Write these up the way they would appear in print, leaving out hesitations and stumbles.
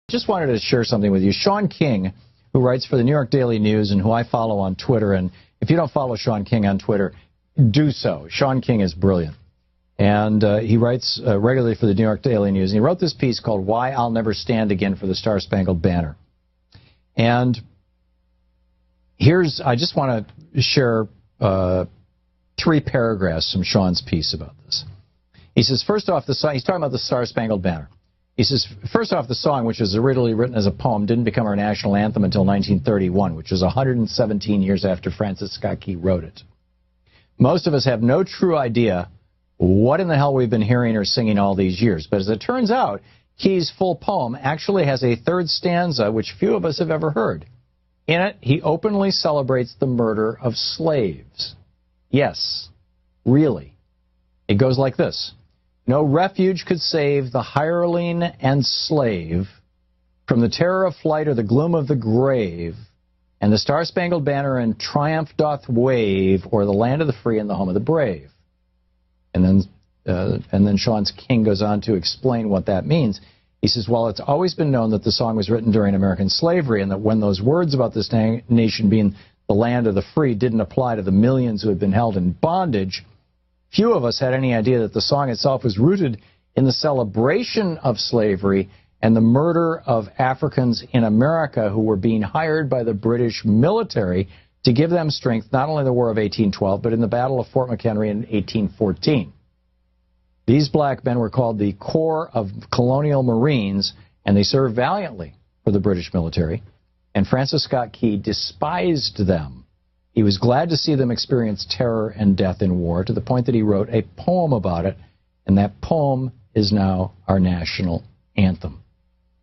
Just wanted to share something with you. Shaun King, who writes for the New York Daily News and who I follow on Twitter, and if you don't follow Shaun King on Twitter, do so. Shaun King is brilliant. And he writes regularly for the New York Daily News. And he wrote this piece called Why I'll Never Stand Again for the Star-Spangled Banner. And I just want to share 3 paragraphs from Shaun's piece about this. He says, first off, he's talking about the Star-Spangled Banner. He says, first off, the song, which was originally written as a poem, didn't become our national anthem until 1931, which was 117 years after Francis Scott Key wrote it. Most of us have no true idea what in the hell we've been hearing or singing all these years. But as it turns out, Key's full poem actually has a 3rd stanza, which few of us have ever heard. In it, he openly celebrates the murder of slaves. Yes, really. It goes like this. No refuge could save the hireling and slave from the terror of flight or the gloom of the grave, and the Star-Spangled Banner in triumph doth wave o'er the land of the free and the home of the brave. And then Shaun King goes on to explain what that means. He says, well, it's always been known that the song was written during American slavery, and that when those words about this nation being the land of the free didn't apply to the millions who had been held in bondage, few of us had any idea that the song itself was rooted in the celebration of slavery and the murder of Africans in America who were being hired by the British military to give them strength, not only in the War of 1812, but in the Battle of Fort McHenry in 1814. These black men were called the Corps of Colonial Marines, and they served valiantly for the British military, and Francis Scott Key despised them. He was glad to see them experience terror and death in war, to the point that he wrote a poem about it, and that poem is now our national anthem.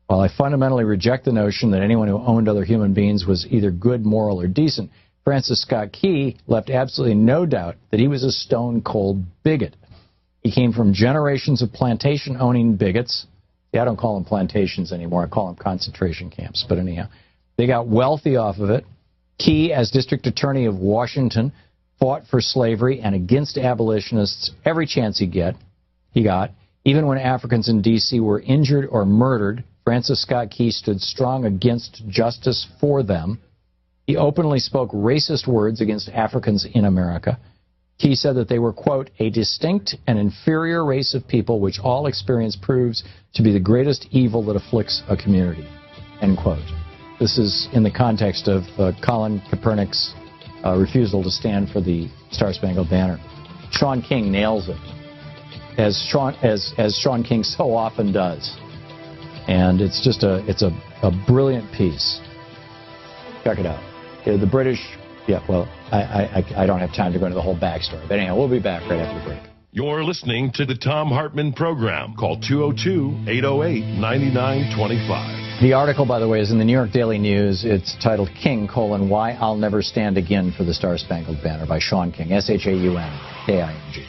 While I fundamentally reject the notion that anyone who owned other human beings was either good, moral, or decent, Francis Scott Key left absolutely no doubt that he was a stone-cold bigot. He came from generations of plantation-owning bigots. See, I don't call them plantations anymore. I call them concentration camps. But anyhow, they got wealthy off of it. Key, as District Attorney of Washington, fought for slavery and against abolitionists every chance he got. Even when Africans in D.C. were injured or murdered, Francis Scott Key stood strong against justice for them. He openly spoke racist words against Africans in America. Key said that they were, quote, a distinct and inferior race of people which all experience proves to be the greatest evil that afflicts a community, end quote. This is in the context of Colin Kaepernick's refusal to stand for the Star-Spangled Banner. Shaun King nails it, as Shaun King so often does. And it's just a brilliant piece. Check it out. The British, yeah, well, I don't have time to go into the whole backstory. But anyhow, we'll be back right after the break. You're listening to the Thom Hartmann Program. Call 202-808-9925. The article, by the way, is in the New York Daily News. It's titled King, Why I'll Never Stand Again for the Star-Spangled Banner by Shaun King, S-H-A-U-N-K-I-N-G.